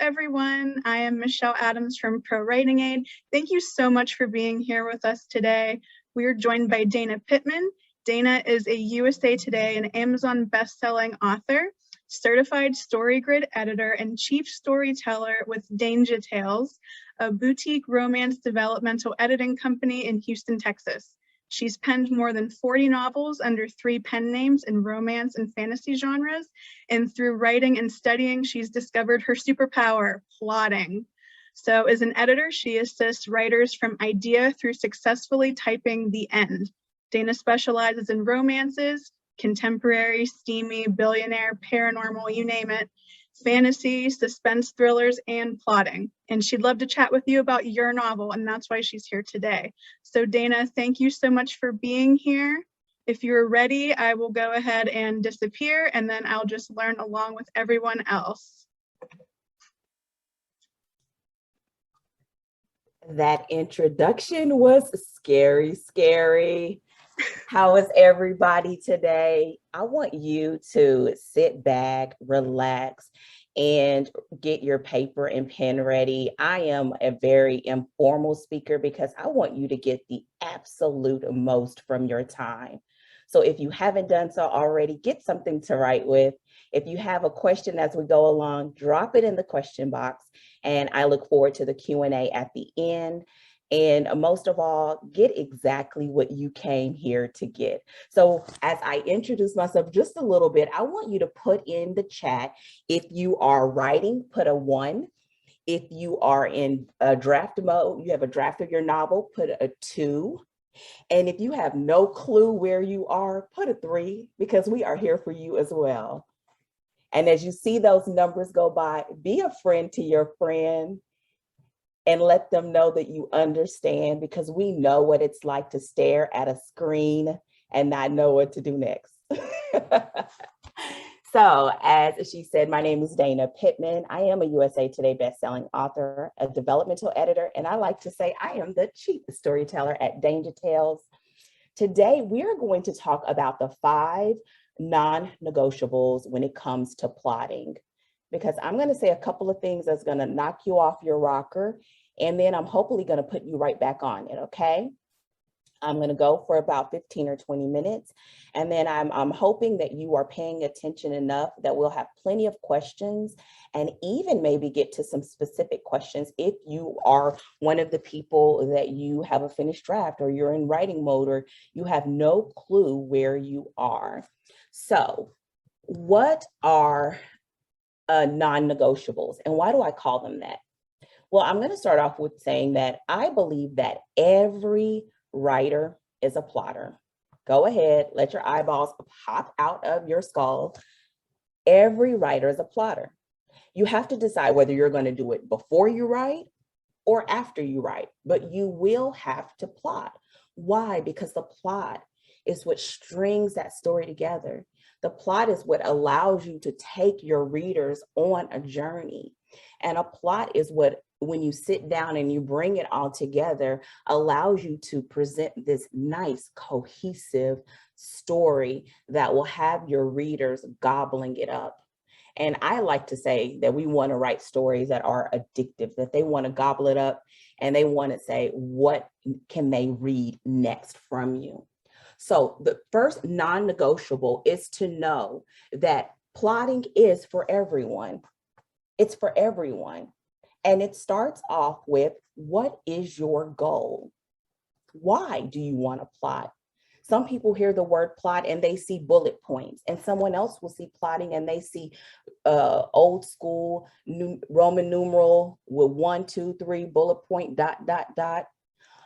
everyone. I am Michelle Adams from ProWritingAid. Thank you so much for being here with us today. We are joined by Dana Pittman. Dana is a USA Today and Amazon bestselling author, certified StoryGrid editor, and chief storyteller with Danger Tales, a boutique romance developmental editing company in Houston, Texas. She's penned more than 40 novels under 3 pen names in romance and fantasy genres, and through writing and studying, she's discovered her superpower, plotting. So as an editor, she assists writers from idea through successfully typing the end. Dana specializes in romances, contemporary, steamy, billionaire, paranormal, you name it, fantasy, suspense thrillers, and plotting. And she'd love to chat with you about your novel, and that's why she's here today. So Dana, thank you so much for being here. If you're ready, I will go ahead and disappear, and then I'll just learn along with everyone else. That introduction was scary. How is everybody today? I want you to sit back, relax, and get your paper and pen ready. I am a very informal speaker because I want you to get the absolute most from your time. So if you haven't done so already, get something to write with. If you have a question as we go along, drop it in the question box, and I look forward to the Q&A at the end. And most of all, get exactly what you came here to get. So as I introduce myself just a little bit, I want you to put in the chat, if you are writing, put a 1. If you are in a draft mode, you have a draft of your novel, put a 2. And if you have no clue where you are, put a 3, because we are here for you as well. And as you see those numbers go by, be a friend to your friend and let them know that you understand, because we know what it's like to stare at a screen and not know what to do next. So as she said, my name is Dana Pittman. I am a USA Today bestselling author, a developmental editor, and I like to say I am the chief storyteller at Danger Tales. Today, we're going to talk about the 5 non-negotiables when it comes to plotting, because I'm going to say a couple of things that's going to knock you off your rocker, and then I'm hopefully going to put you right back on it, okay? I'm going to go for about 15 or 20 minutes, and then I'm hoping that you are paying attention enough that we'll have plenty of questions, and even maybe get to some specific questions if you are one of the people that you have a finished draft, or you're in writing mode, or you have no clue where you are. So what are non-negotiables, and why do I call them that? Well, I'm going to start off with saying that I believe that every writer is a plotter. Go ahead, let your eyeballs pop out of your skull. Every writer is a plotter. You have to decide whether you're going to do it before you write or after you write, but you will have to plot. Why? Because the plot is what strings that story together. The plot is what allows you to take your readers on a journey. And a plot is what, when you sit down and you bring it all together, allows you to present this nice, cohesive story that will have your readers gobbling it up. And I like to say that we want to write stories that are addictive, that they want to gobble it up and they want to say, what can they read next from you? So the first non-negotiable is to know that plotting is for everyone. It's for everyone. And it starts off with, what is your goal? Why do you want to plot? Some people hear the word plot and they see bullet points, and someone else will see plotting and they see old school Roman numeral with 1, 2, 3 bullet point, ...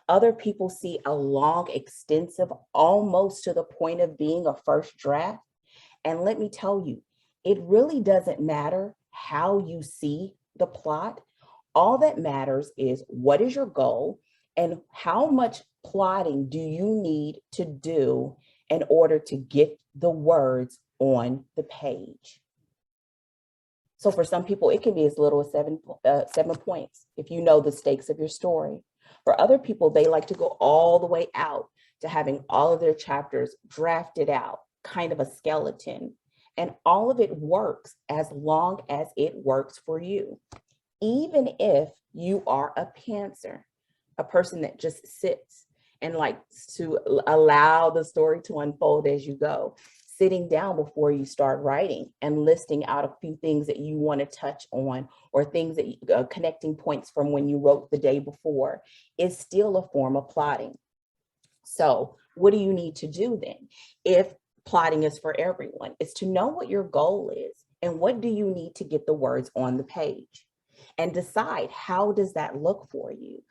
Other people see a long, extensive, almost to the point of being a first draft. And let me tell you, it really doesn't matter how you see the plot. All that matters is, what is your goal and how much plotting do you need to do in order to get the words on the page? So for some people, it can be as little as 7 points if you know the stakes of your story. For other people, they like to go all the way out to having all of their chapters drafted out, kind of a skeleton. And all of it works as long as it works for you. even if you are a pantser, a person that just sits and likes to allow the story to unfold as you go, sitting down before you start writing and listing out a few things that you want to touch on, or things that connecting points from when you wrote the day before, is still a form of plotting. So what do you need to do then? If plotting is for everyone, it's to know what your goal is and what do you need to get the words on the page, and decide how does that look for you.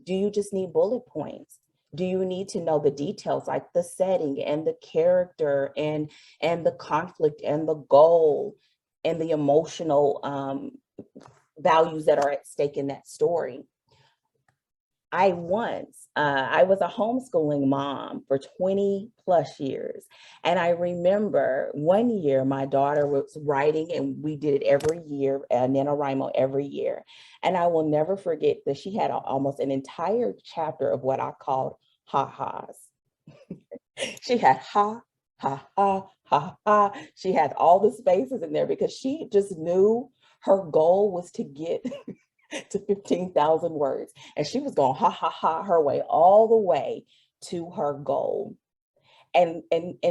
Do you just need bullet points? Do you need to know the details, like the setting and the character and the conflict and the goal and the emotional values that are at stake in that story? I was a homeschooling mom for 20 plus years. And I remember one year my daughter was writing, and we did it every year, NaNoWriMo every year. And I will never forget that she had almost an entire chapter of what I called ha-has. She had ha, ha, ha, ha, ha. She had all the spaces in there because she just knew her goal was to get to 15,000 words. And she was going ha, ha, ha her way all the way to her goal. And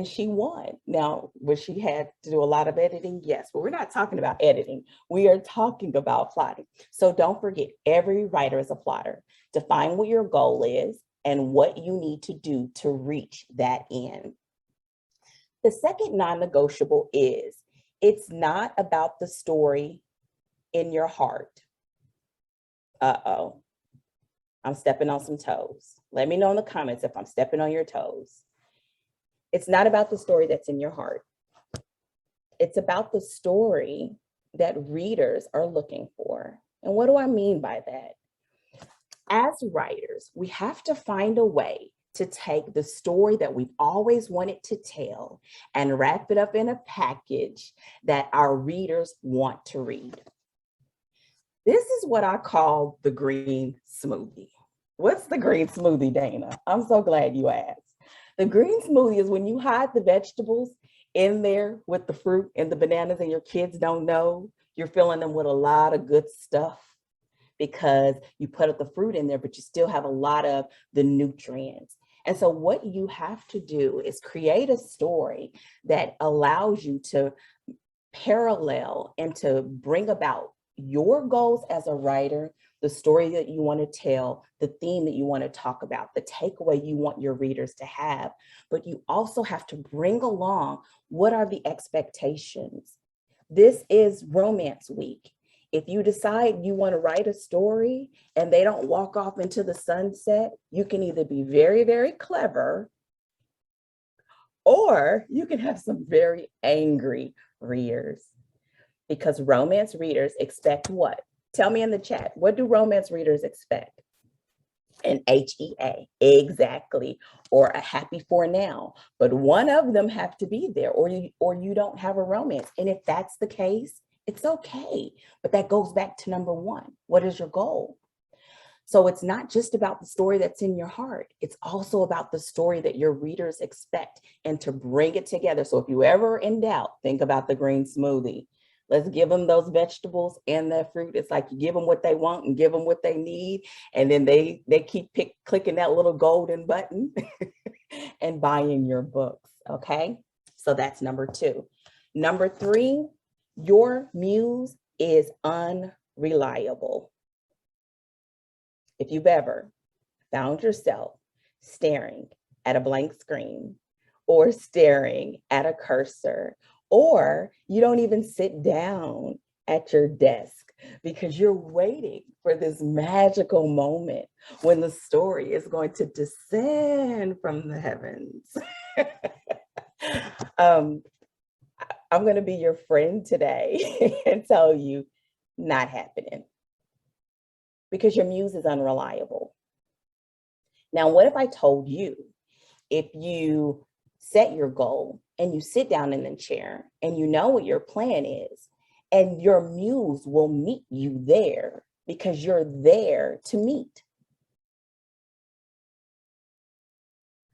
she won. Now, was she had to do a lot of editing? Yes, but we're not talking about editing. We are talking about plotting. So don't forget, every writer is a plotter. Define what your goal is and what you need to do to reach that end. The second non-negotiable is, it's not about the story in your heart. Uh-oh, I'm stepping on some toes. Let me know in the comments if I'm stepping on your toes. It's not about the story that's in your heart. It's about the story that readers are looking for. And what do I mean by that? As writers, we have to find a way to take the story that we've always wanted to tell and wrap it up in a package that our readers want to read. This is what I call the green smoothie. What's the green smoothie, Dana? I'm so glad you asked. The green smoothie is when you hide the vegetables in there with the fruit and the bananas, and your kids don't know. You're filling them with a lot of good stuff because you put up the fruit in there, but you still have a lot of the nutrients. And so what you have to do is create a story that allows you to parallel and to bring about your goals as a writer, the story that you want to tell, the theme that you want to talk about, the takeaway you want your readers to have. But you also have to bring along, what are the expectations? This is romance week. If you decide you want to write a story and they don't walk off into the sunset, you can either be very, very clever, or you can have some very angry readers. Because romance readers expect what? Tell me in the chat, what do romance readers expect? An HEA, exactly, or a happy for now. But one of them have to be there, or you don't have a romance. And if that's the case, it's okay. But that goes back to number one. What is your goal? So it's not just about the story that's in your heart. It's also about the story that your readers expect, and to bring it together. So if you ever in doubt, think about the green smoothie. Let's give them those vegetables and that fruit. It's like you give them what they want and give them what they need. And then they keep clicking that little golden button and buying your books, okay? So that's number two. Number three, your muse is unreliable. If you've ever found yourself staring at a blank screen, or staring at a cursor, or you don't even sit down at your desk because you're waiting for this magical moment when the story is going to descend from the heavens. I'm going to be your friend today and tell you, not happening, because your muse is unreliable. Now, what if I told you, if you set your goal and you sit down in the chair and you know what your plan is, and your muse will meet you there because you're there to meet?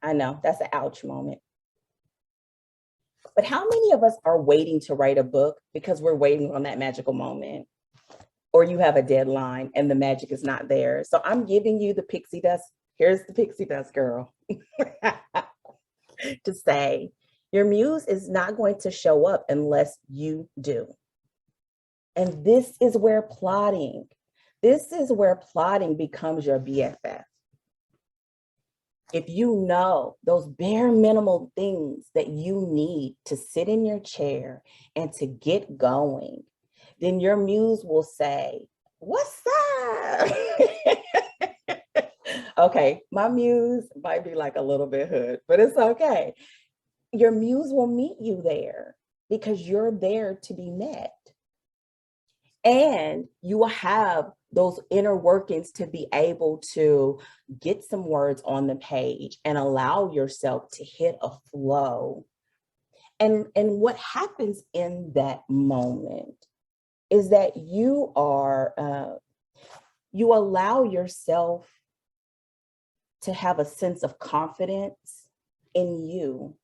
I know that's an ouch moment. But how many of us are waiting to write a book because we're waiting on that magical moment? or you have a deadline and the magic is not there. So I'm giving you the pixie dust. Here's the pixie dust, girl, to say your muse is not going to show up unless you do. And this is where plotting becomes your BFF. If you know those bare minimal things that you need to sit in your chair and to get going, then your muse will say, "What's up?" Okay, my muse might be like a little bit hood, but it's okay. Your muse will meet you there because you're there to be met. And you will have those inner workings to be able to get some words on the page and allow yourself to hit a flow. And what happens in that moment is that you allow yourself to have a sense of confidence in you,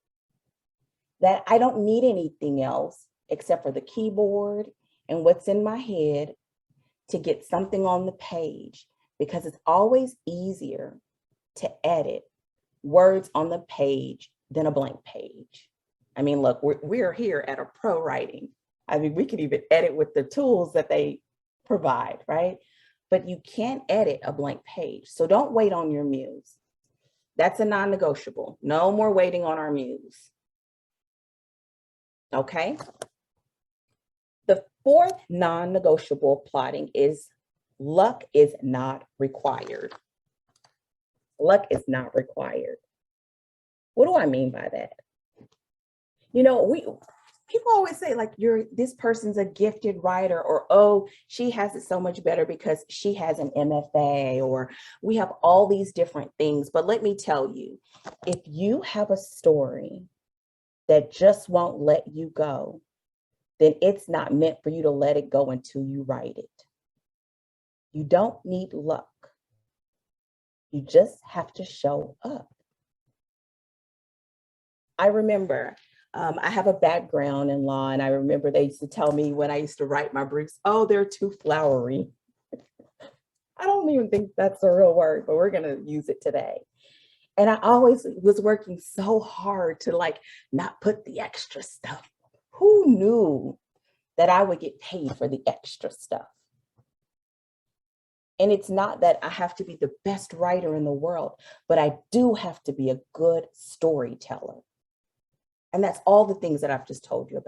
that I don't need anything else except for the keyboard and what's in my head to get something on the page, because it's always easier to edit words on the page than a blank page. I mean, look, we're here at a Pro Writing. I mean, we can even edit with the tools that they provide, right? But you can't edit a blank page. So don't wait on your muse. That's a non-negotiable. No more waiting on our muse. Okay? The fourth non-negotiable plotting is luck is not required. Luck is not required. What do I mean by that? You know, people always say like, this person's a gifted writer, or, oh, she has it so much better because she has an MFA, or we have all these different things. But let me tell you, if you have a story that just won't let you go, then it's not meant for you to let it go until you write it. You don't need luck. You just have to show up. I remember, I have a background in law, and I remember they used to tell me when I used to write my briefs, oh, they're too flowery. I don't even think that's a real word, but we're gonna use it today. And I always was working so hard to like not put the extra stuff. Who knew that I would get paid for the extra stuff? And it's not that I have to be the best writer in the world, but I do have to be a good storyteller. And that's all the things that I've just told you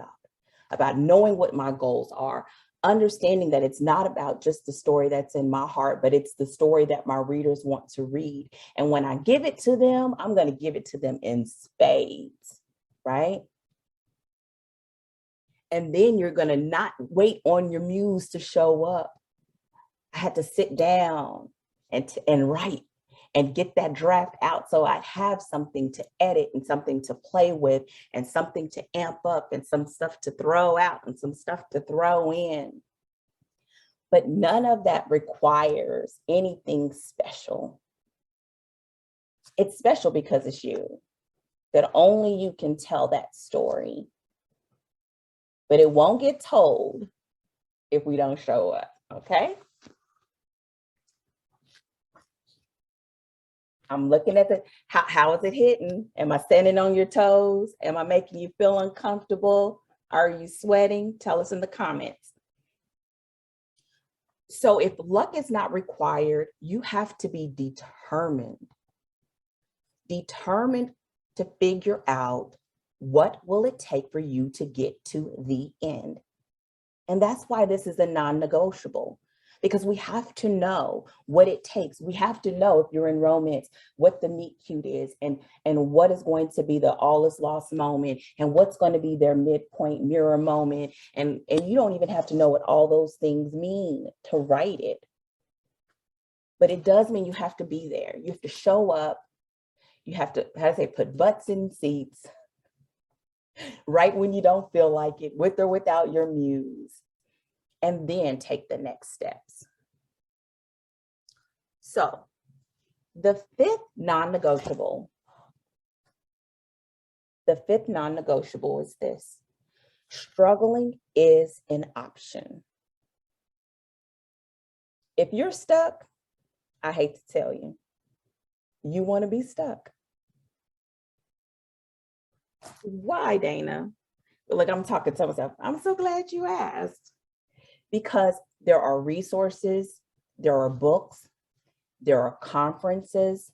about knowing what my goals are, understanding that it's not about just the story that's in my heart, but it's the story that my readers want to read. And when I give it to them, I'm going to give it to them in spades, right? And then you're going to not wait on your muse to show up. I had to sit down and write and get that draft out so I'd have something to edit and something to play with and something to amp up and some stuff to throw out and some stuff to throw in. But none of that requires anything special. It's special because it's you, that only you can tell that story. But it won't get told if we don't show up, okay? I'm looking at how is it hitting? Am I standing on your toes? Am I making you feel uncomfortable? Are you sweating? Tell us in the comments. So if luck is not required, you have to be determined. Determined to figure out what will it take for you to get to the end. And that's why this is a non-negotiable. Because we have to know what it takes. We have to know, if you're in romance, what the meet cute is and what is going to be the all is lost moment and what's going to be their midpoint mirror moment. And you don't even have to know what all those things mean to write it. But it does mean you have to be there. You have to show up. You have to, how to say, put butts in seats, right when you don't feel like it, with or without your muse. And then take the next steps. So the fifth non-negotiable is this: struggling is an option. If you're stuck, I hate to tell you, you want to be stuck. Why, Dana? Look, I'm talking to myself. I'm so glad you asked. Because there are resources, there are books, there are conferences,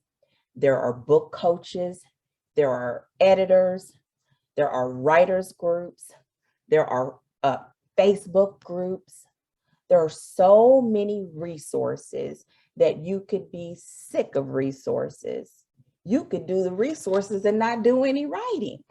there are book coaches, there are editors, there are writers groups, there are Facebook groups. There are so many resources that you could be sick of resources. You could do the resources and not do any writing.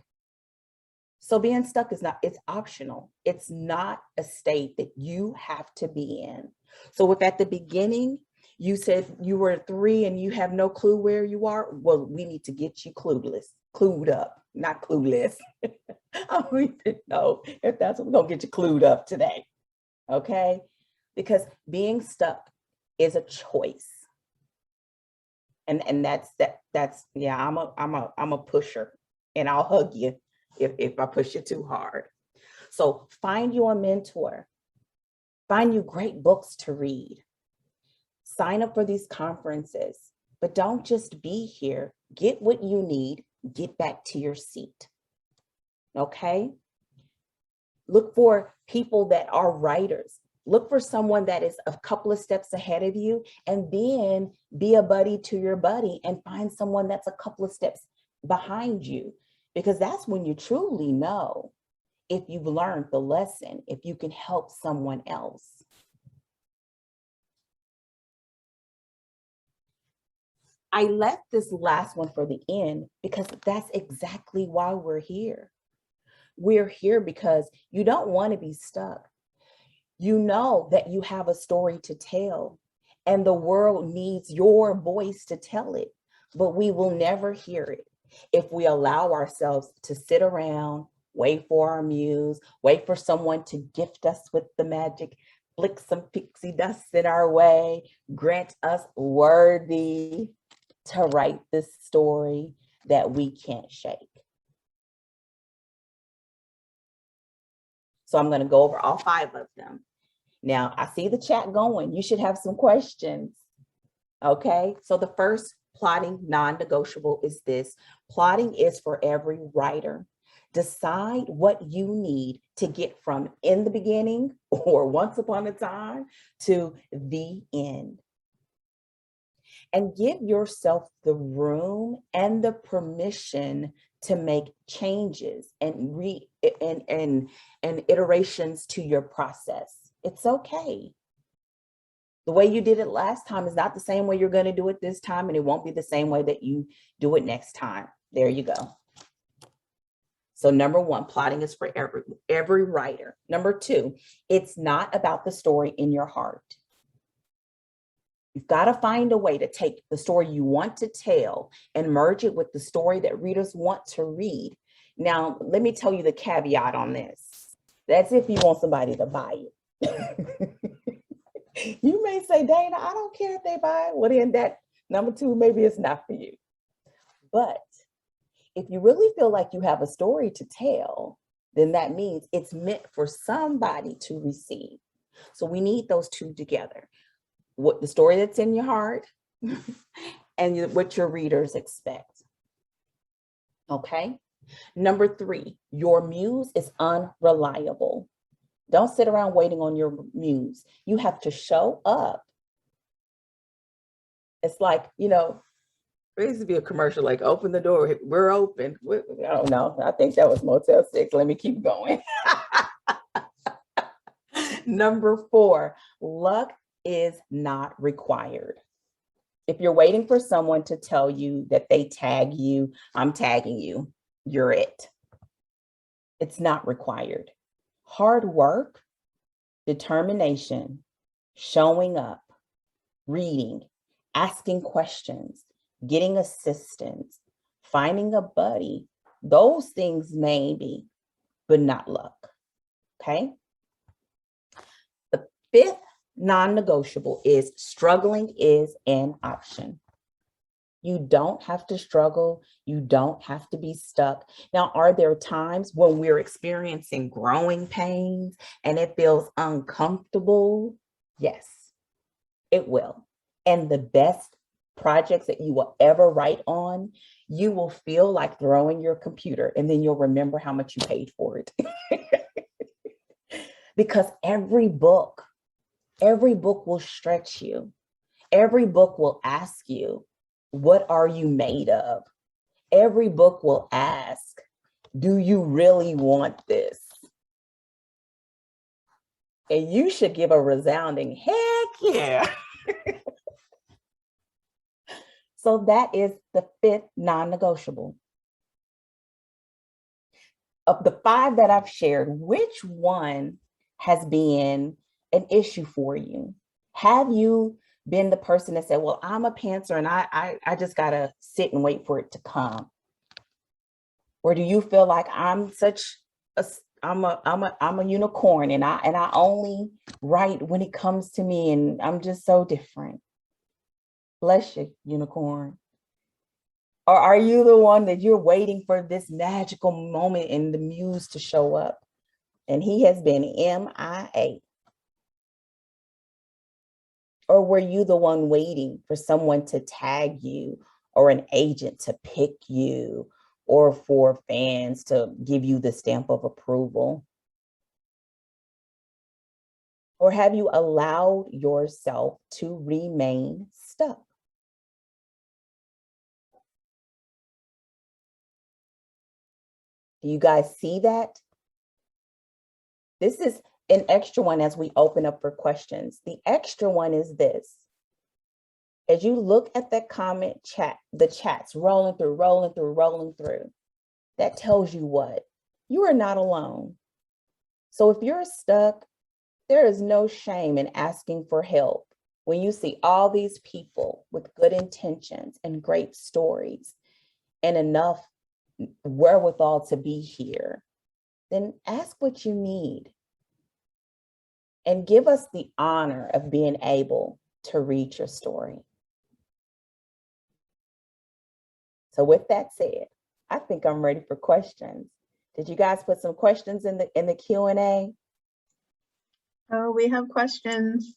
So being stuck is not, it's optional. It's not a state that you have to be in. So if at the beginning you said you were 3 and you have no clue where you are, well, we need to get you clued up, not clueless. I need to know if that's what we're gonna get you clued up today, okay? Because being stuck is a choice. And that's yeah, I'm a pusher, and I'll hug you if I push you too hard. So find you a mentor, find you great books to read, sign up for these conferences, but don't just be here. Get what you need, get back to your seat, okay? Look for people that are writers. Look for someone that is a couple of steps ahead of you, and then be a buddy to your buddy and find someone that's a couple of steps behind you, because that's when you truly know if you've learned the lesson, if you can help someone else. I left this last one for the end because that's exactly why we're here. We're here because you don't want to be stuck. You know that you have a story to tell, and the world needs your voice to tell it, but we will never hear it if we allow ourselves to sit around, wait for our muse, wait for someone to gift us with the magic, flick some pixie dust in our way, grant us worthy to write this story that we can't shake. So I'm going to go over all 5 of them. Now, I see the chat going. You should have some questions. Okay, so the first plotting non-negotiable is this. Plotting is for every writer. Decide what you need to get from in the beginning or once upon a time to the end. And give yourself the room and the permission to make changes and iterations to your process. It's okay. The way you did it last time is not the same way you're going to do it this time, and it won't be the same way that you do it next time. There you go. So number 1, plotting is for every writer. Number 2, it's not about the story in your heart. You've got to find a way to take the story you want to tell and merge it with the story that readers want to read. Now, let me tell you the caveat on this. That's if you want somebody to buy it. You may say, Dana, I don't care if they buy it. Well, then that number 2, maybe it's not for you. But if you really feel like you have a story to tell, then that means it's meant for somebody to receive. So we need those 2 together. What the story that's in your heart and what your readers expect. Okay. Number 3, your muse is unreliable. Don't sit around waiting on your muse. You have to show up. It's like, you know, there used to be a commercial like, open the door, we're open. I don't know. I think that was Motel 6. Let me keep going. Number 4, luck is not required. If you're waiting for someone to tell you that they tag you, I'm tagging you, you're it. It's not required. Hard work, determination, showing up, reading, asking questions, getting assistance, finding a buddy, those things maybe, but not luck. Okay. The 5th non-negotiable is struggling is an option. You don't have to struggle. You don't have to be stuck. Now, are there times when we're experiencing growing pains and it feels uncomfortable? Yes. It will. And the best projects that you will ever write on, you will feel like throwing your computer, and then you'll remember how much you paid for it. Because every book will stretch you. Every book will ask you, what are you made of? Every book will ask, do you really want this? And you should give a resounding heck yeah. So that is the 5th non-negotiable. Of the 5 that I've shared, which one has been an issue for you? Have you been the person that said, well, I'm a pantser and I just gotta sit and wait for it to come? Or do you feel like I'm a unicorn and I only write when it comes to me and I'm just so different? Bless you, unicorn. Or are you the one that you're waiting for this magical moment in the muse to show up? And he has been MIA. Or were you the one waiting for someone to tag you, or an agent to pick you, or for fans to give you the stamp of approval? Or have you allowed yourself to remain stuck? Do you guys see that? This is an extra one as we open up for questions. The extra one is this. As you look at the comment chat, the chats rolling through, that tells you what? You are not alone. So if you're stuck, there is no shame in asking for help. When you see all these people with good intentions and great stories and enough wherewithal to be here, then ask what you need. And give us the honor of being able to read your story. So with that said, I think I'm ready for questions. Did you guys put some questions in the Q&A? Oh, we have questions.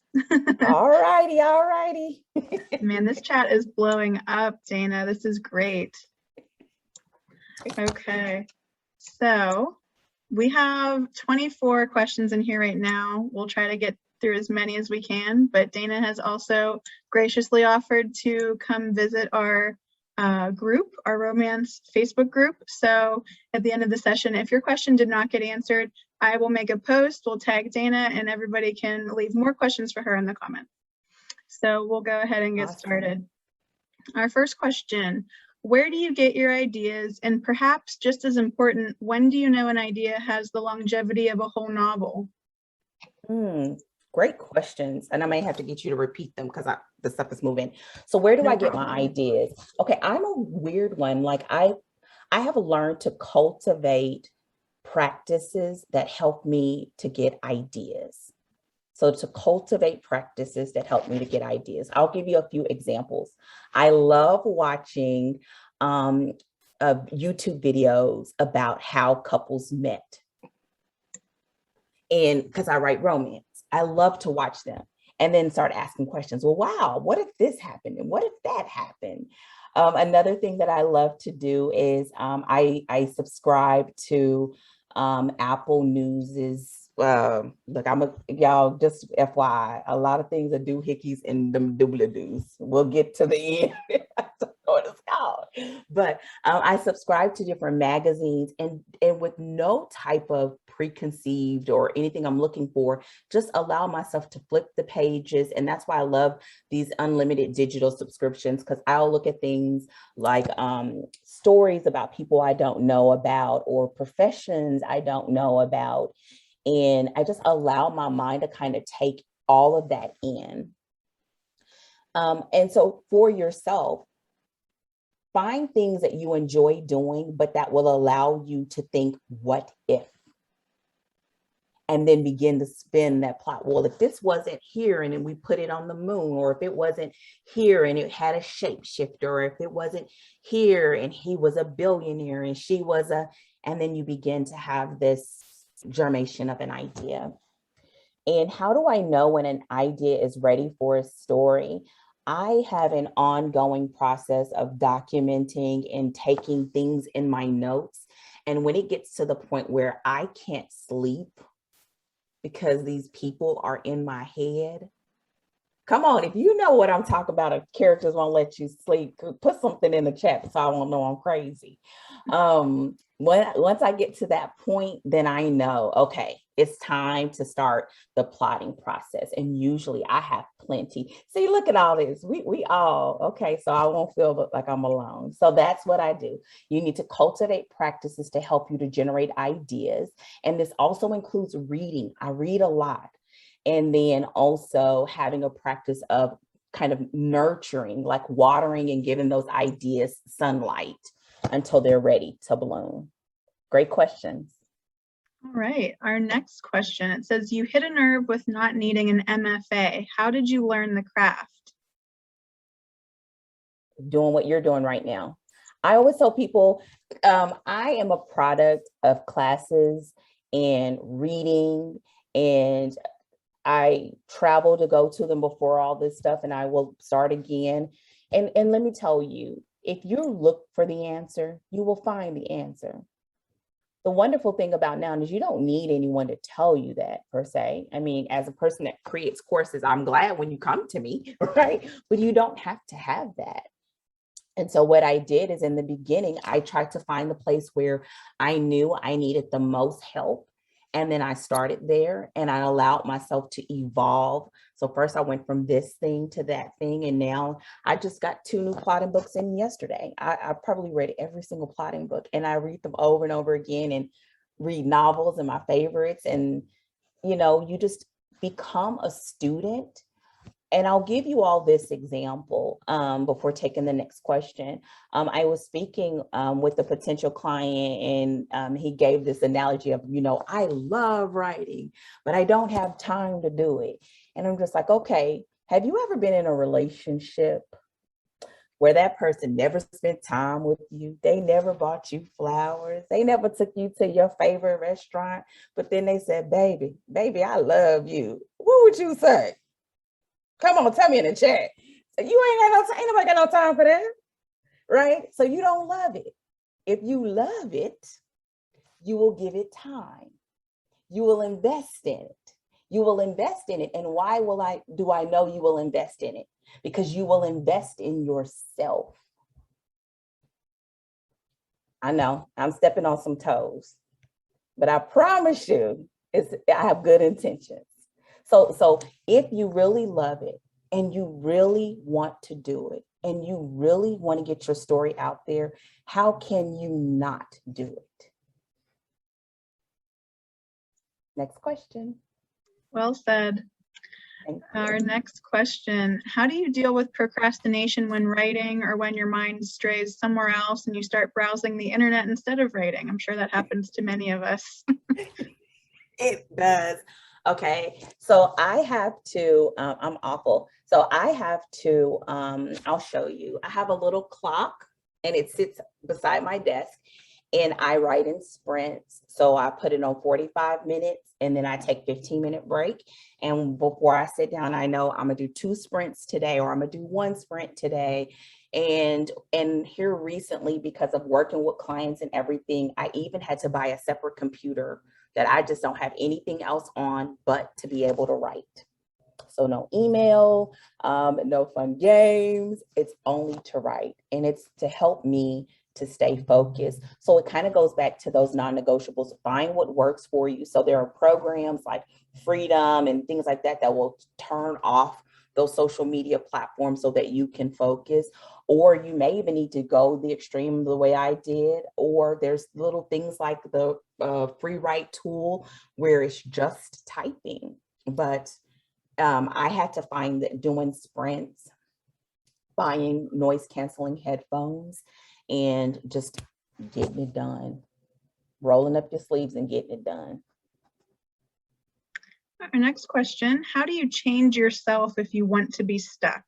All righty. Man, this chat is blowing up, Dana. This is great. Okay, so we have 24 questions in here right now. We'll try to get through as many as we can, but Dana has also graciously offered to come visit our group, our romance Facebook group. So at the end of the session, if your question did not get answered, I will make a post, we'll tag Dana, and everybody can leave more questions for her in the comments. So we'll go ahead and get started. Our first question, where do you get your ideas? And perhaps just as important, when do you know an idea has the longevity of a whole novel? Great questions. And I may have to get you to repeat them because the stuff is moving. So where do I get my ideas? Okay, I'm a weird one. Like I have learned to cultivate practices that help me to get ideas. So to cultivate practices that help me to get ideas. I'll give you a few examples. I love watching YouTube videos about how couples met. And because I write romance, I love to watch them and then start asking questions. Well, wow, what if this happened? And what if that happened? Another thing that I love to do is I subscribe to Apple News's, look, y'all just FYI, a lot of things are doohickeys and them doobly-doos. We'll get to the end. I don't know what it's called. But I subscribe to different magazines and with no type of preconceived or anything I'm looking for, just allow myself to flip the pages. And that's why I love these unlimited digital subscriptions, because I'll look at things like stories about people I don't know about or professions I don't know about. And I just allow my mind to kind of take all of that in. And so for yourself, find things that you enjoy doing, but that will allow you to think, what if? And then begin to spin that plot. Well, if this wasn't here and then we put it on the moon, or if it wasn't here and it had a shapeshifter, or if it wasn't here and he was a billionaire and she was and then you begin to have this germination of an idea. And how do I know when an idea is ready for a story? I have an ongoing process of documenting and taking things in my notes. And when it gets to the point where I can't sleep because these people are in my head, come on, if you know what I'm talking about, if characters won't let you sleep, put something in the chat so I won't know I'm crazy. Once I get to that point, then I know, okay, it's time to start the plotting process. And usually I have plenty. See, look at all this. We all, okay, so I won't feel like I'm alone. So that's what I do. You need to cultivate practices to help you to generate ideas. And this also includes reading. I read a lot. And then also having a practice of kind of nurturing, like watering and giving those ideas sunlight until they're ready to bloom. Great questions. All right, our next question, it says, you hit a nerve with not needing an MFA. How did you learn the craft? Doing what you're doing right now. I always tell people, I am a product of classes and reading, and I travel to go to them before all this stuff, and I will start again. And let me tell you, if you look for the answer, you will find the answer. The wonderful thing about now is you don't need anyone to tell you that per se. I mean, as a person that creates courses, I'm glad when you come to me, right? But you don't have to have that. And so what I did is in the beginning, I tried to find the place where I knew I needed the most help. And then I started there and I allowed myself to evolve. So first I went from this thing to that thing. And now I just got 2 new plotting books in yesterday. I probably read every single plotting book, and I read them over and over again, and read novels and my favorites. And, you know, you just become a student. And I'll give you all this example before taking the next question. I was speaking with a potential client, and he gave this analogy of, you know, I love writing, but I don't have time to do it. And I'm just like, okay, have you ever been in a relationship where that person never spent time with you? They never bought you flowers. They never took you to your favorite restaurant, but then they said, baby, I love you. What would you say? Come on, tell me in the chat. You ain't got no time. Ain't nobody got no time for that, right? So you don't love it. If you love it, you will give it time. You will invest in it. You will invest in it. And why do I know you will invest in it? Because you will invest in yourself. I know I'm stepping on some toes, but I promise you, I have good intentions. So if you really love it and you really want to do it and you really want to get your story out there, how can you not do it? Next question. Well said. Our next question, how do you deal with procrastination when writing, or when your mind strays somewhere else and you start browsing the internet instead of writing? I'm sure that happens to many of us. It does. Okay, so I have to, I'm awful. So I have to, I'll show you. I have a little clock and it sits beside my desk, and I write in sprints. So I put it on 45 minutes and then I take 15-minute break. And before I sit down, I know I'm gonna do 2 sprints today, or I'm gonna do 1 sprint today. And here recently, because of working with clients and everything, I even had to buy a separate computer that I just don't have anything else on but to be able to write. So no email, no fun games, it's only to write. And it's to help me to stay focused. So it kind of goes back to those non-negotiables. Find what works for you. So there are programs like Freedom and things like that that will turn off those social media platforms so that you can focus. Or you may even need to go the extreme the way I did. Or there's little things like the free write tool where it's just typing. But I had to find that doing sprints, buying noise canceling headphones, and just getting it done, rolling up your sleeves and getting it done. Our next question, how do you change yourself if you want to be stuck?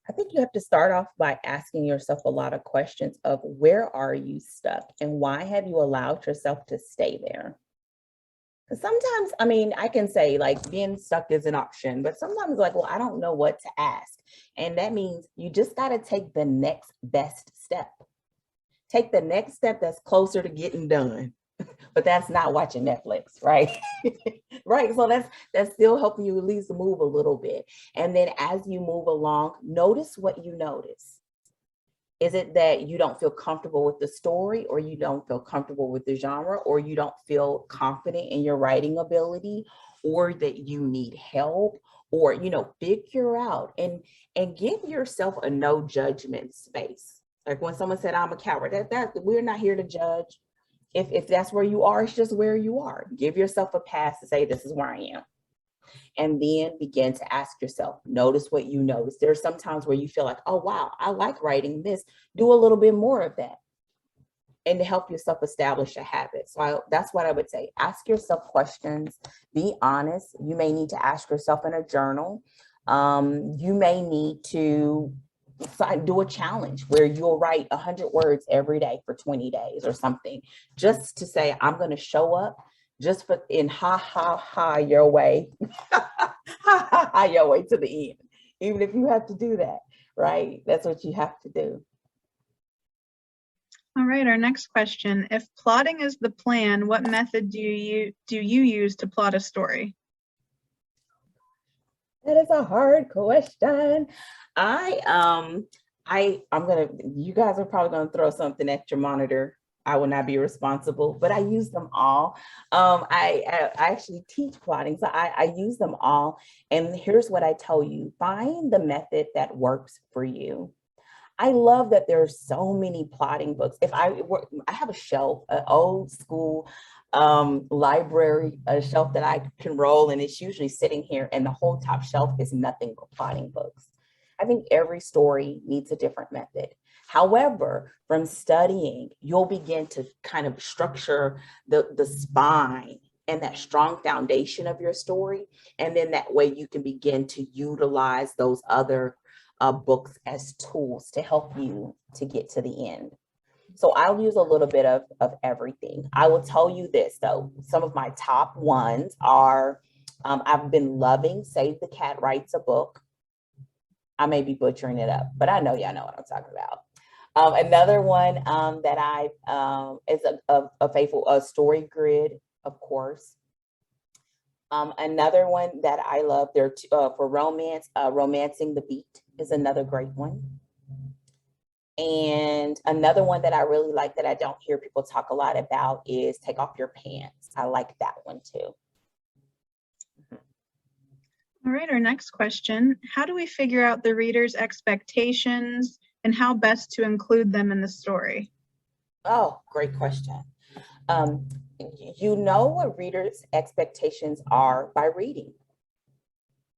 I think you have to start off by asking yourself a lot of questions of where are you stuck and why have you allowed yourself to stay there? Because sometimes, I mean, I can say like being stuck is an option, but sometimes like, well, I don't know what to ask. And that means you just got to take the next best step. Take the next step that's closer to getting done. But that's not watching Netflix, right? Right. So that's still helping you at least move a little bit. And then as you move along, notice what you notice. Is it that you don't feel comfortable with the story, or you don't feel comfortable with the genre, or you don't feel confident in your writing ability, or that you need help, or, you know, figure out and give yourself a no judgment space. Like when someone said, I'm a coward, that we're not here to judge. If that's where you are, it's just where you are. Give yourself a pass to say, this is where I am. And then begin to ask yourself, notice what you notice. There are some times where you feel like, oh, wow, I like writing this. Do a little bit more of that. And to help yourself establish a habit. So that's what I would say. Ask yourself questions. Be honest. You may need to ask yourself in a journal. You may need to do a challenge where you'll write 100 words every day for 20 days or something, just to say, I'm going to show up just for in your way, your way to the end, even if you have to do that, right? That's what you have to do. All right, our next question. If plotting is the plan, what method do you use to plot a story? That is a hard question. I'm gonna, you guys are probably gonna throw something at your monitor. I will not be responsible, but I use them all. I actually teach plotting, so I use them all. And here's what I tell you: find the method that works for you. I love that there are so many plotting books. I have a shelf, an old school library, a shelf that I can roll, and it's usually sitting here, and the whole top shelf is nothing but plotting books. I think every story needs a different method. However, from studying, you'll begin to kind of structure the spine and that strong foundation of your story. And then that way you can begin to utilize those other books as tools to help you to get to the end. So I'll use a little bit of everything. I will tell you this though, some of my top ones are, I've been loving Save the Cat Writes a Book. I may be butchering it up, but I know y'all know what I'm talking about. Another one that I is a faithful story grid, of course. Another one that I love there for romance, Romancing the Beat is another great one. And another one that I really like that I don't hear people talk a lot about is Take Off Your Pants. I like that one too. All right, our next question. How do we figure out the reader's expectations and how best to include them in the story? Oh, great question. You know what readers' expectations are by reading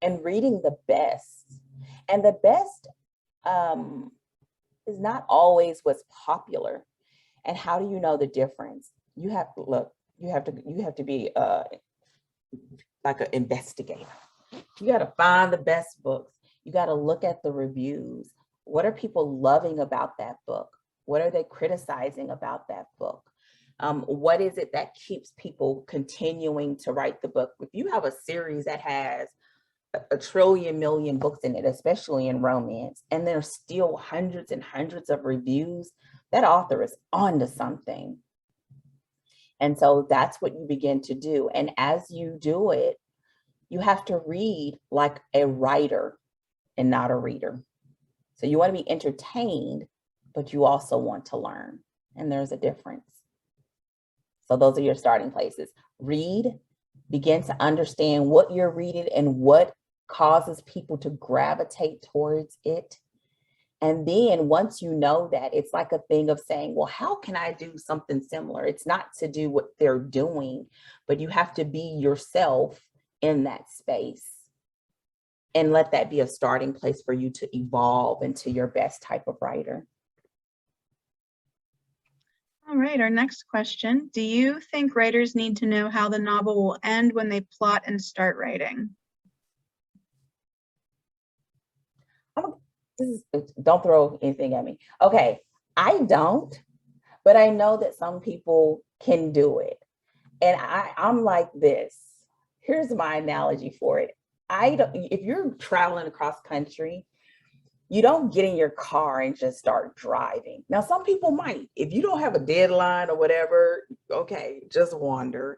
and reading the best. And the best is not always what's popular. And how do you know the difference? You have to look, you have to be like an investigator. You got to find the best books. You got to look at the reviews. What are people loving about that book? What are they criticizing about that book? What is it that keeps people continuing to write the book? If you have a series that has a trillion million books in it, especially in romance, and there's still hundreds and hundreds of reviews, that author is onto something. And so that's what you begin to do. And as you do it, you have to read like a writer and not a reader. So you want to be entertained, but you also want to learn. And there's a difference. So those are your starting places. Read, begin to understand what you're reading and what causes people to gravitate towards it. And then once you know that, it's like a thing of saying, well, how can I do something similar? It's not to do what they're doing, but you have to be yourself in that space and let that be a starting place for you to evolve into your best type of writer. All right, our next question. Do you think writers need to know how the novel will end when they plot and start writing? don't throw anything at me. Okay, I don't, but I know that some people can do it. And I'm like this. Here's my analogy for it. If you're traveling across country, you don't get in your car and just start driving. Now, some people might. If you don't have a deadline or whatever, okay, just wander.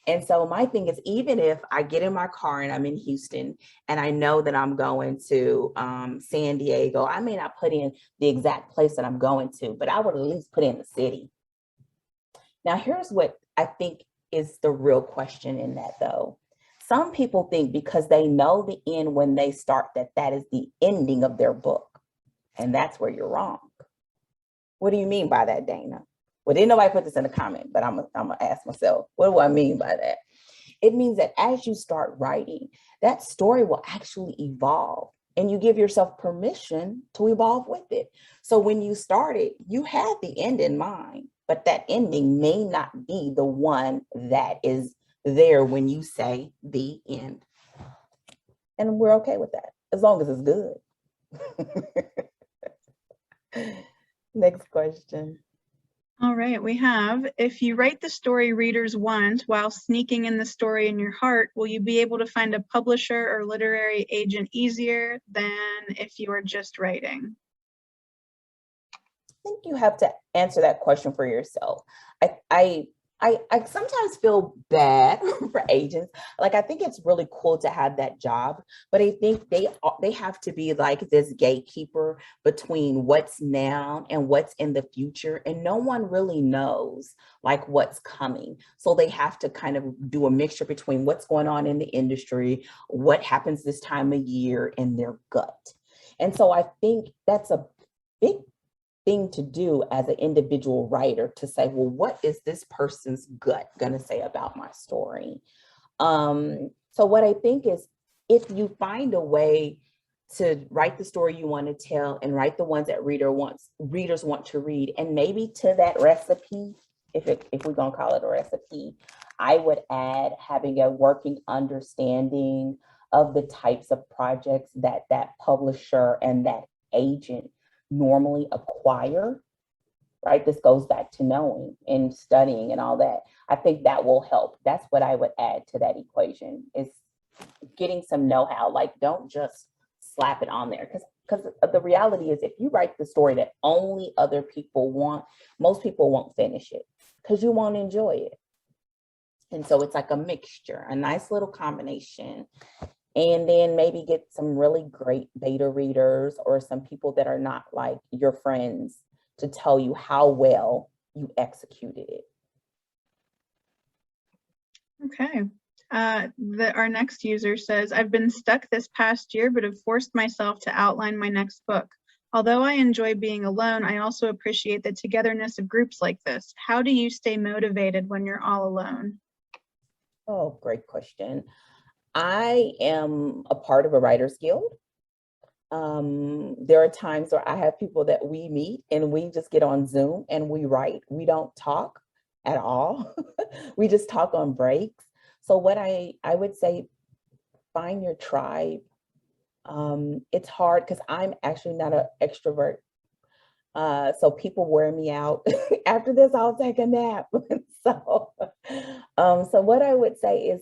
And so my thing is, even if I get in my car and I'm in Houston and I know that I'm going to San Diego, I may not put in the exact place that I'm going to, but I would at least put in the city. Now, here's what I think is the real question in that, though. Some people think because they know the end when they start that is the ending of their book. And that's where you're wrong. What do you mean by that, Dana? Well, didn't nobody put this in the comment, but I'm gonna ask myself, what do I mean by that? It means that as you start writing, that story will actually evolve and you give yourself permission to evolve with it. So when you started, you had the end in mind, but that ending may not be the one that is there when you say the end. And we're okay with that, as long as it's good. Next question. All right, we have, if you write the story readers want while sneaking in the story in your heart, will you be able to find a publisher or literary agent easier than if you are just writing? I think you have to answer that question for yourself. I sometimes feel bad for agents. Like, I think it's really cool to have that job, but I think they have to be like this gatekeeper between what's now and what's in the future. And no one really knows like what's coming. So they have to kind of do a mixture between what's going on in the industry, what happens this time of year, and their gut. And so I think that's a big thing to do as an individual writer, to say, well, what is this person's gut going to say about my story? So what I think is, if you find a way to write the story you want to tell and write the ones that readers want to read, and maybe to that recipe, if we're going to call it a recipe, I would add having a working understanding of the types of projects that publisher and that agent normally acquire, right? This goes back to knowing and studying and all that. I think that will help. That's what I would add to that equation, is getting some know-how. Like, don't just slap it on there, because the reality is, if you write the story that only other people want, most people won't finish it because you won't enjoy it. And so it's like a mixture, a nice little combination. And then maybe get some really great beta readers or some people that are not like your friends to tell you how well you executed it. Okay. Our next user says, I've been stuck this past year, but have forced myself to outline my next book. Although I enjoy being alone, I also appreciate the togetherness of groups like this. How do you stay motivated when you're all alone? Oh, great question. I am a part of a writer's guild. There are times where I have people that we meet and we just get on Zoom and we write. We don't talk at all. We just talk on breaks. So what I would say, find your tribe. It's hard because I'm actually not an extrovert. So people wear me out. After this, I'll take a nap. So what I would say is,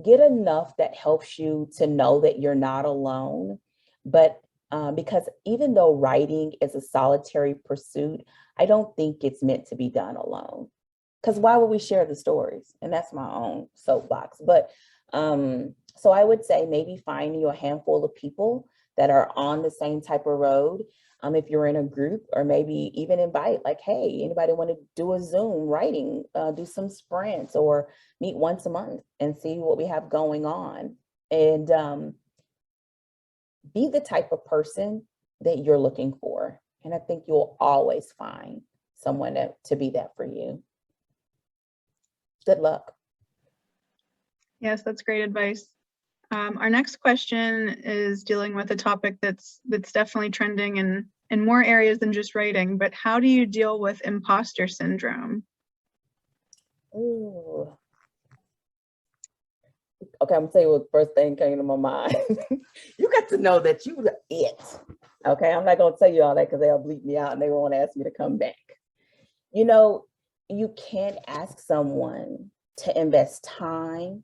get enough that helps you to know that you're not alone. But because even though writing is a solitary pursuit, I don't think it's meant to be done alone. Because why would we share the stories? And that's my own soapbox. But so I would say, maybe find you a handful of people that are on the same type of road. If you're in a group, or maybe even invite, like, hey, anybody want to do a Zoom writing, do some sprints, or meet once a month and see what we have going on. And be the type of person that you're looking for. And I think you'll always find someone to be that for you. Good luck. Yes, that's great advice. Our next question is dealing with a topic that's definitely trending in more areas than just writing, but how do you deal with imposter syndrome? Ooh. Okay, I'm gonna tell you what the first thing came to my mind. You got to know that you it. Okay, I'm not going to tell you all that because they'll bleep me out and they won't ask me to come back. You know, you can't ask someone to invest time,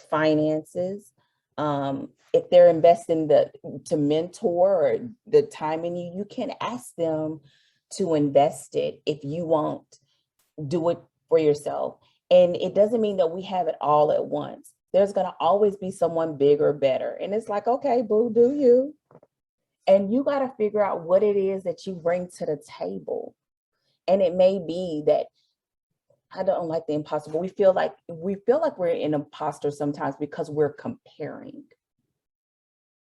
finances. If they're investing to mentor or the time in you, you can ask them to invest it if you won't do it for yourself. And it doesn't mean that we have it all at once. There's going to always be someone bigger, better. And it's like, okay, boo, do you? And you got to figure out what it is that you bring to the table. And it may be that I don't like the impossible. We feel like we're an imposter sometimes because we're comparing.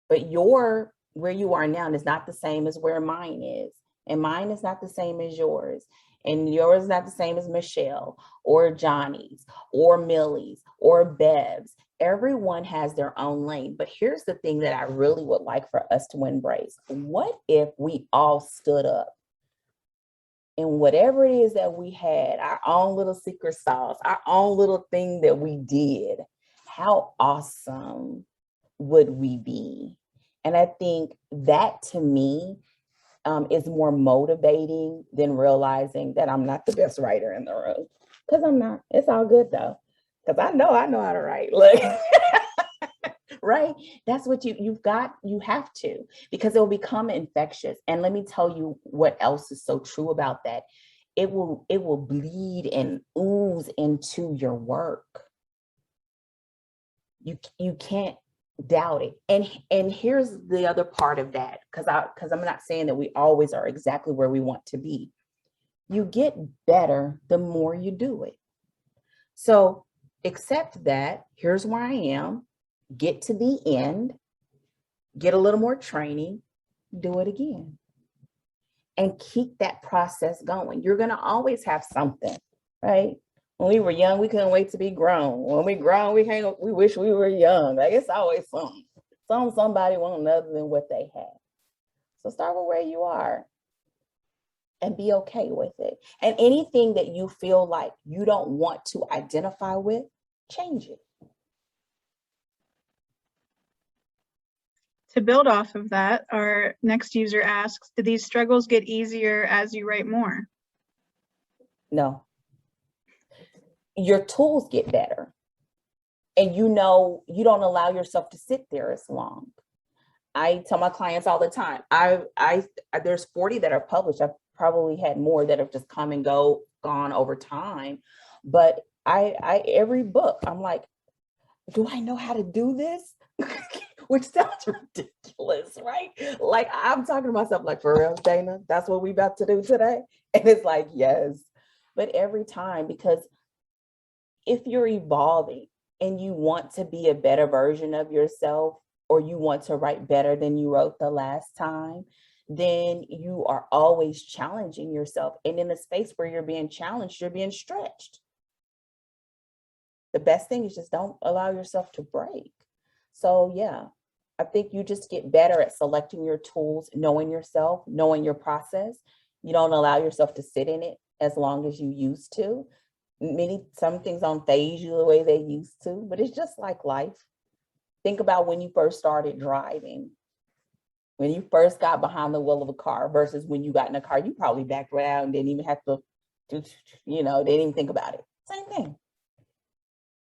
But where you are now is not the same as where mine is. And mine is not the same as yours. And yours is not the same as Michelle or Johnny's or Millie's or Bev's. Everyone has their own lane. But here's the thing that I really would like for us to embrace. What if we all stood up and whatever it is that we had, our own little secret sauce, our own little thing that we did, how awesome would we be? And I think that to me is more motivating than realizing that I'm not the best writer in the room. Because I'm not. It's all good though. Because I know how to write. Look. Right? That's what you have to, because it will become infectious. And let me tell you what else is so true about that. It will bleed and ooze into your work. You can't doubt it. And here's the other part of that, because I'm not saying that we always are exactly where we want to be. You get better the more you do it. So accept that here's where I am. Get to the end, get a little more training, do it again. And keep that process going. You're going to always have something, right? When we were young, we couldn't wait to be grown. When we grown, we wish we were young. Like, it's always something. Somebody wants other than what they have. So start with where you are and be okay with it. And anything that you feel like you don't want to identify with, change it. To build off of that, our next user asks, do these struggles get easier as you write more? No. Your tools get better. And you don't allow yourself to sit there as long. I tell my clients all the time, there's 40 that are published. I've probably had more that have just come and gone over time. But every book, I'm like, do I know how to do this? Which sounds ridiculous, right? Like, I'm talking to myself like, for real, Dana, that's what we about to do today? And it's like, yes. But every time, because if you're evolving and you want to be a better version of yourself, or you want to write better than you wrote the last time, then you are always challenging yourself. And in a space where you're being challenged, you're being stretched. The best thing is just don't allow yourself to break. So yeah, I think you just get better at selecting your tools, knowing yourself, knowing your process. You don't allow yourself to sit in it as long as you used to. Some things don't phase you the way they used to, but it's just like life. Think about when you first started driving. When you first got behind the wheel of a car versus when you got in a car, you probably backed around and didn't even have to, didn't even think about it. Same thing.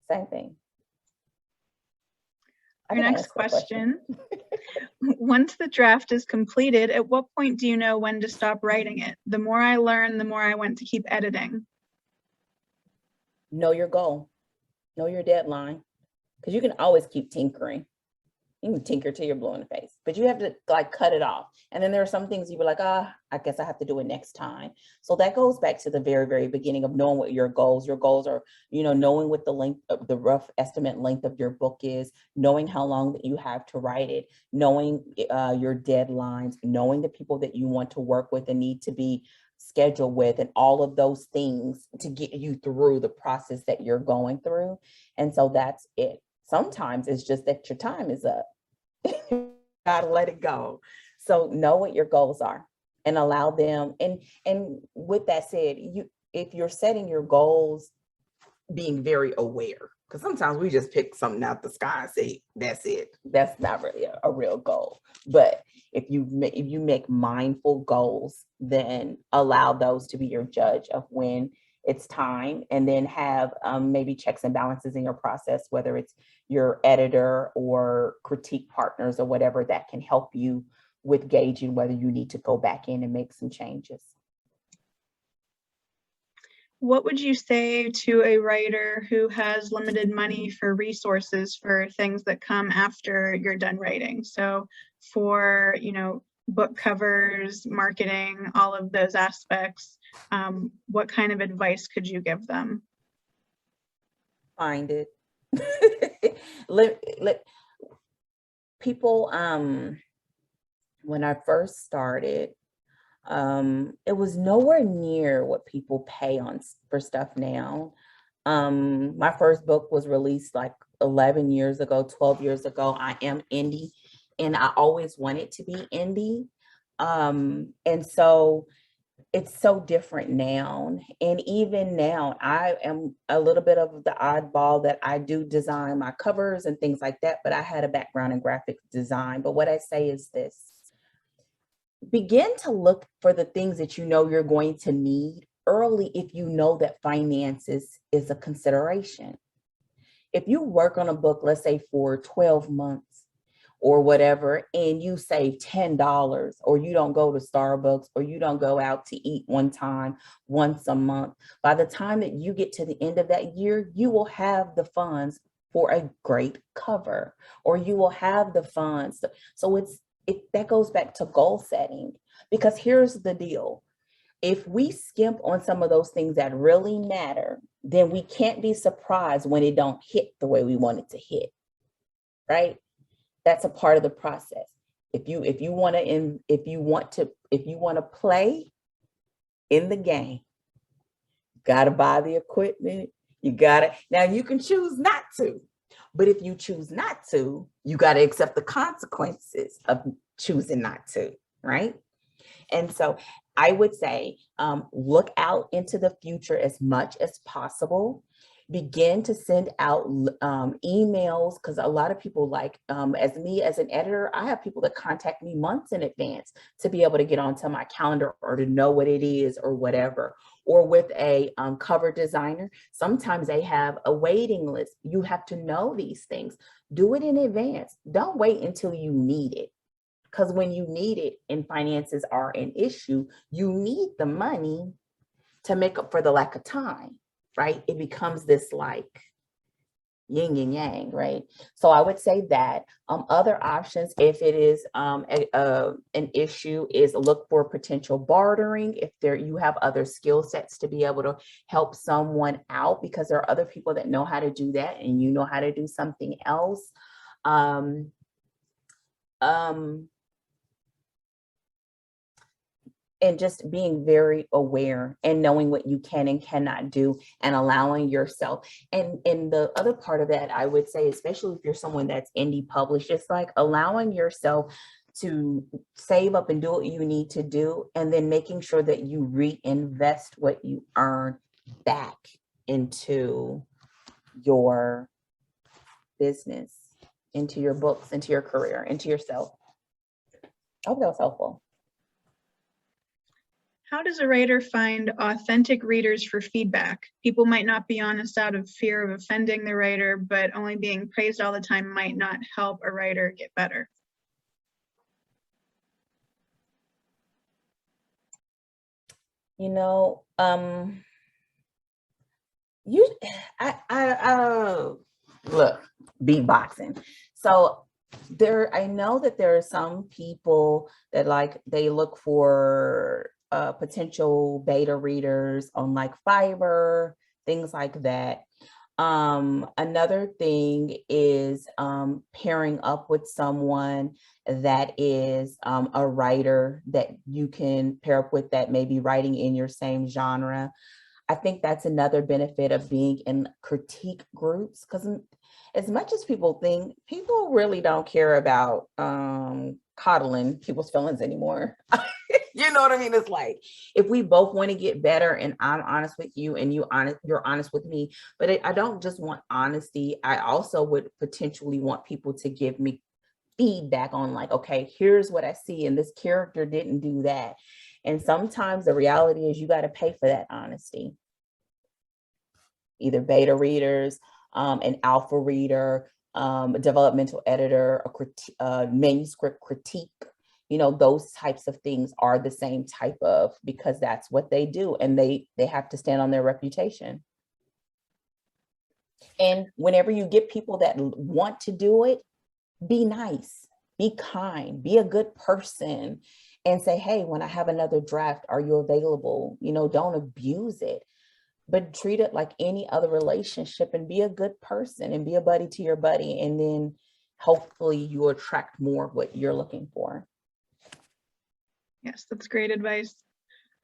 Same thing. Our next question. Once the draft is completed, at what point do you know when to stop writing it? The more I learn, the more I want to keep editing. Know your goal. Know your deadline. Because you can always keep tinkering. You can tinker till you're blue in the face, but you have to like cut it off. And then there are some things you were like, I guess I have to do it next time. So that goes back to the very, very beginning of knowing what your goals are, knowing what the length of the rough estimate length of your book is, knowing how long that you have to write it, knowing your deadlines, knowing the people that you want to work with and need to be scheduled with, and all of those things to get you through the process that you're going through. And so that's it. Sometimes it's just that your time is up. You gotta let it go. So know what your goals are and allow them. And with that said, if you're setting your goals being very aware, because sometimes we just pick something out the sky and say, that's it. That's not really a real goal. But if you make mindful goals, then allow those to be your judge of when it's time, and then have maybe checks and balances in your process, whether it's your editor or critique partners or whatever, that can help you with gauging whether you need to go back in and make some changes. What would you say to a writer who has limited money for resources for things that come after you're done writing? So for, book covers, marketing, all of those aspects, what kind of advice could you give them? Find it. People, when I first started, it was nowhere near what people pay for stuff now. My first book was released like 11 years ago, 12 years ago. I am indie, and I always wanted to be indie. And so it's so different now. And even now, I am a little bit of the oddball that I do design my covers and things like that, but I had a background in graphic design. But what I say is this: begin to look for the things that you know you're going to need early if you know that finances is a consideration. If you work on a book, let's say for 12 months or whatever, and you save $10, or you don't go to Starbucks, or you don't go out to eat one time, once a month, by the time that you get to the end of that year, you will have the funds for a great cover, or you will have the funds. So that goes back to goal setting, because here's the deal. If we skimp on some of those things that really matter, then we can't be surprised when it don't hit the way we want it to hit, right? That's a part of the process. If you want to play in the game, you gotta buy the equipment. Now you can choose not to, but if you choose not to, you gotta accept the consequences of choosing not to, right? And so I would say, look out into the future as much as possible. Begin to send out emails, because a lot of people, like as me as an editor, I have people that contact me months in advance to be able to get onto my calendar or to know what it is or whatever. Or with a cover designer, sometimes they have a waiting list. You have to know these things. Do it in advance. Don't wait until you need it. Because when you need it and finances are an issue, you need the money to make up for the lack of time, right? It becomes this like yin and yang, right? So I would say that other options, if it is an issue, is look for potential bartering. If you have other skill sets to be able to help someone out, because there are other people that know how to do that and you know how to do something else. And just being very aware and knowing what you can and cannot do, and allowing yourself. And the other part of that, I would say, especially if you're someone that's indie published, it's like allowing yourself to save up and do what you need to do, and then making sure that you reinvest what you earn back into your business, into your books, into your career, into yourself. I hope that was helpful. How does a writer find authentic readers for feedback? People might not be honest out of fear of offending the writer, but only being praised all the time might not help a writer get better. Look, beatboxing. So I know that there are some people that they look for potential beta readers on like Fiverr, things like that. Another thing is pairing up with someone that is a writer that you can pair up with, that may be writing in your same genre. I think that's another benefit of being in critique groups, because as much as people think, people really don't care about coddling people's feelings anymore. You know what I mean? It's like, if we both want to get better and I'm honest with you and you're honest with me, but I don't just want honesty. I also would potentially want people to give me feedback on like, okay, here's what I see, and this character didn't do that. And sometimes the reality is you got to pay for that honesty. Either beta readers, an alpha reader, a developmental editor, a manuscript critique, those types of things are the same type of, because that's what they do, and they have to stand on their reputation. And whenever you get people that want to do it, be nice, be kind, be a good person, and say, hey, when I have another draft, are you available? Don't abuse it, but treat it like any other relationship and be a good person and be a buddy to your buddy. And then hopefully you attract more of what you're looking for. Yes, that's great advice.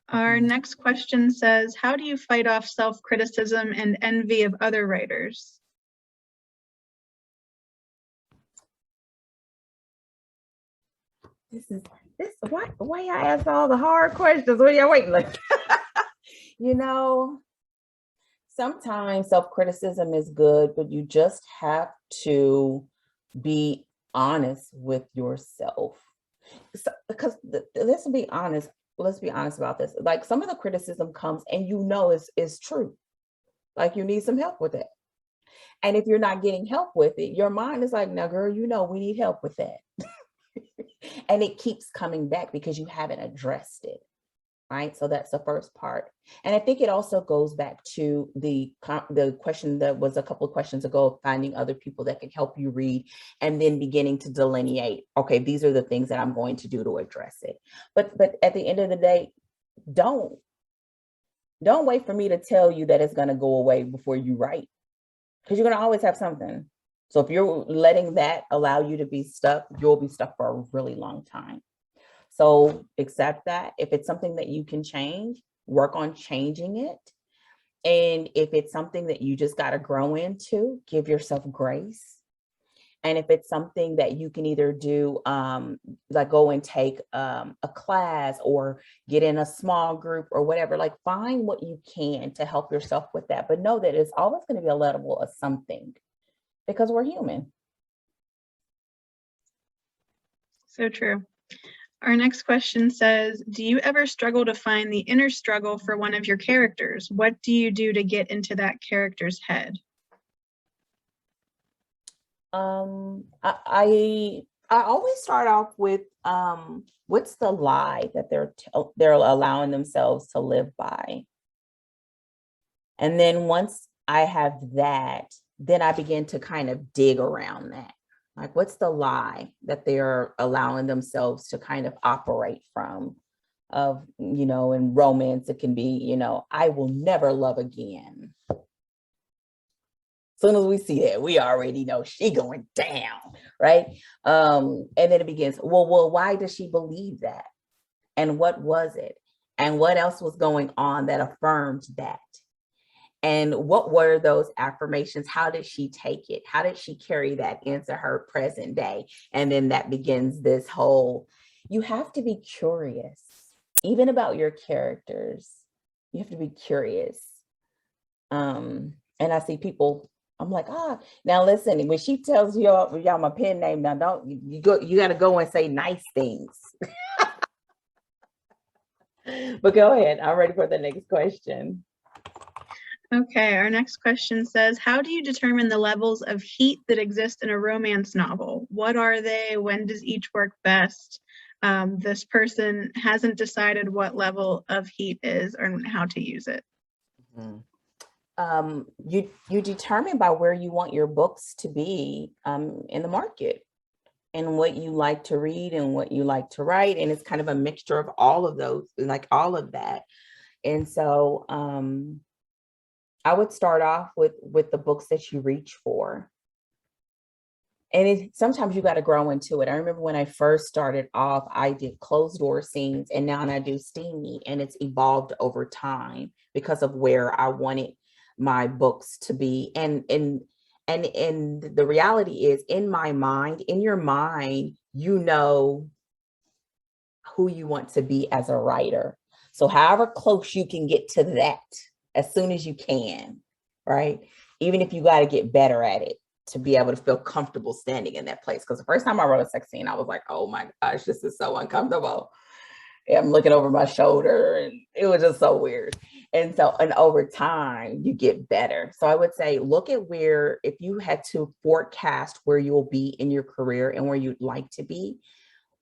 Our next question says, how do you fight off self-criticism and envy of other writers? Why I ask all the hard questions? What are you waiting like? Sometimes self-criticism is good, but you just have to be honest with yourself. Because let's be honest about this. Like, some of the criticism comes and is true. Like, you need some help with it. And if you're not getting help with it, your mind is like, no, girl, we need help with that. And it keeps coming back because you haven't addressed it. Right. So that's the first part. And I think it also goes back to the question that was a couple of questions ago, finding other people that can help you read, and then beginning to delineate, okay, these are the things that I'm going to do to address it. But at the end of the day, don't wait for me to tell you that it's going to go away before you write, because you're going to always have something. So if you're letting that allow you to be stuck, you'll be stuck for a really long time. So accept that. If it's something that you can change, work on changing it. And if it's something that you just got to grow into, give yourself grace. And if it's something that you can either do, like go and take a class or get in a small group or whatever, like find what you can to help yourself with that. But know that it's always going to be a level of something, because we're human. So true. Our next question says, do you ever struggle to find the inner struggle for one of your characters? What do you do to get into that character's head? I always start off with what's the lie that they're allowing themselves to live by. And then once I have that, then I begin to kind of dig around that. Like, what's the lie that they're allowing themselves to kind of operate from? Of, in romance, it can be, I will never love again. As soon as we see that, we already know she going down, right? And then it begins, well, why does she believe that? And what was it? And what else was going on that affirmed that? And what were those affirmations? How did she take it? How did she carry that into her present day? And then that begins this whole, you have to be curious, even about your characters. You have to be curious. And I see people, I'm like, now listen, when she tells y'all my pen name, now you got to go and say nice things. But go ahead. I'm ready for the next question. Okay, our next question says, how do you determine the levels of heat that exist in a romance novel? What are they? When does each work best? This person hasn't decided what level of heat is or how to use it. Mm-hmm. You determine by where you want your books to be in the market, and what you like to read and what you like to write. And it's kind of a mixture of all of those, like all of that. And so I would start off with the books that you reach for. And sometimes you got to grow into it. I remember when I first started off, I did closed door scenes, and now I do steamy, and it's evolved over time because of where I wanted my books to be. And the reality is, in my mind, in your mind, who you want to be as a writer. So however close you can get to that as soon as you can, right? Even if you got to get better at it to be able to feel comfortable standing in that place. Because the first time I wrote a sex scene, I was like, oh my gosh, this is so uncomfortable. I'm looking over my shoulder and it was just so weird. And over time you get better. So I would say, look at where, if you had to forecast where you'll be in your career and where you'd like to be,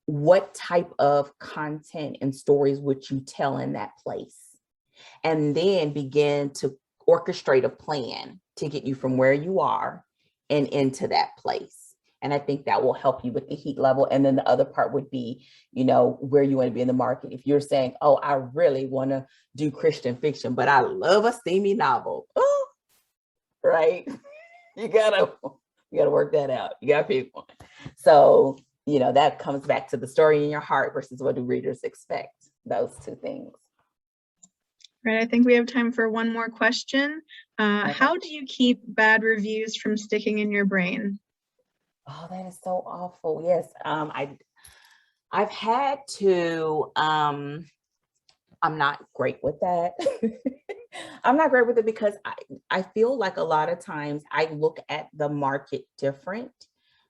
what type of content and stories would you tell in that place? And then begin to orchestrate a plan to get you from where you are and into that place. And I think that will help you with the heat level. And then the other part would be, where you want to be in the market. If you're saying, oh, I really want to do Christian fiction, but I love a steamy novel. Oh, right. You gotta work that out. You gotta pick one. So, that comes back to the story in your heart versus what do readers expect. Those two things. Right. I think we have time for one more question. Okay. How do you keep bad reviews from sticking in your brain? Oh, that is so awful. Yes. I've had to, I'm not great with that. I'm not great with it because I feel like a lot of times I look at the market different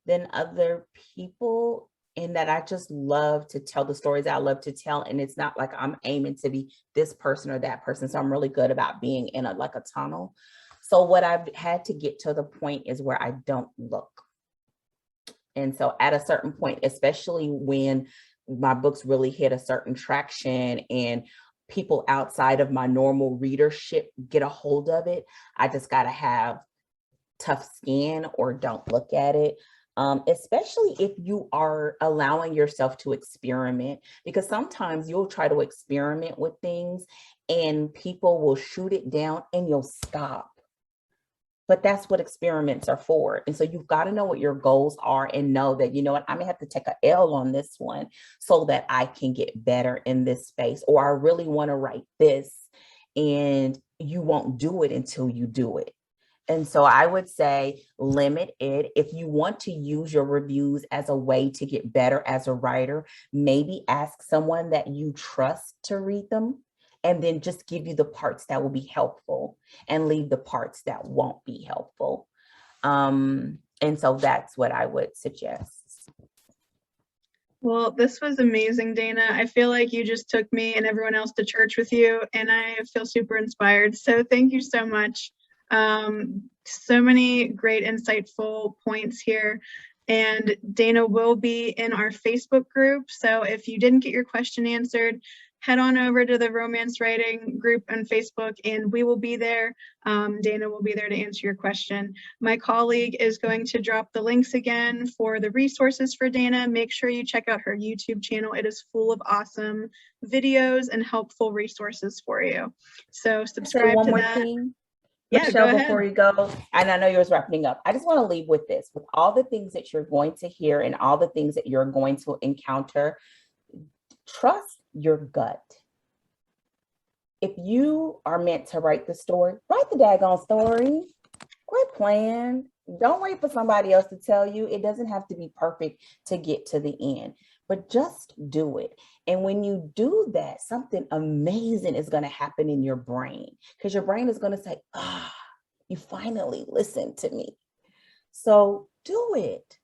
than other people, in that I just love to tell the stories I love to tell. And it's not like I'm aiming to be this person or that person. So I'm really good about being in a tunnel. So what I've had to get to the point is where I don't look. And so at a certain point, especially when my books really hit a certain traction and people outside of my normal readership get a hold of it, I just got to have tough skin or don't look at it. Especially if you are allowing yourself to experiment, because sometimes you'll try to experiment with things and people will shoot it down and you'll stop. But that's what experiments are for. And so you've got to know what your goals are and know that, I may have to take an L on this one so that I can get better in this space, or I really want to write this, and you won't do it until you do it. And so I would say limit it. If you want to use your reviews as a way to get better as a writer, maybe ask someone that you trust to read them, and then just give you the parts that will be helpful and leave the parts that won't be helpful. And so that's what I would suggest. Well, this was amazing, Dana. I feel like you just took me and everyone else to church with you, and I feel super inspired. So thank you so much. So many great, insightful points here. And Dana will be in our Facebook group. So if you didn't get your question answered, head on over to the romance writing group on Facebook and we will be there. Dana will be there to answer your question. My colleague is going to drop the links again for the resources for Dana. Make sure you check out her YouTube channel. It is full of awesome videos and helpful resources for you. So subscribe to that. Yeah, Michelle, before you go, and I know yours wrapping up, I just want to leave with this. With all the things that you're going to hear and all the things that you're going to encounter, trust your gut. If you are meant to write the story, write the daggone story. Quit playing. Don't wait for somebody else to tell you. It doesn't have to be perfect to get to the end, but just do it. And when you do that, something amazing is going to happen in your brain, because your brain is going to say, you finally listened to me. So do it.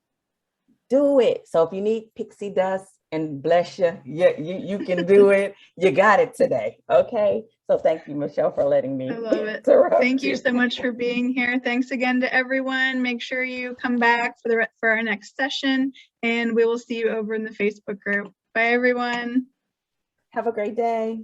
Do it. So if you need pixie dust, and bless you, you can do it. You got it today. Okay. So thank you, Michelle, for letting me. I love it. Thank you so much for being here. Thanks again to everyone. Make sure you come back for our next session, and we will see you over in the Facebook group. Bye, everyone. Have a great day.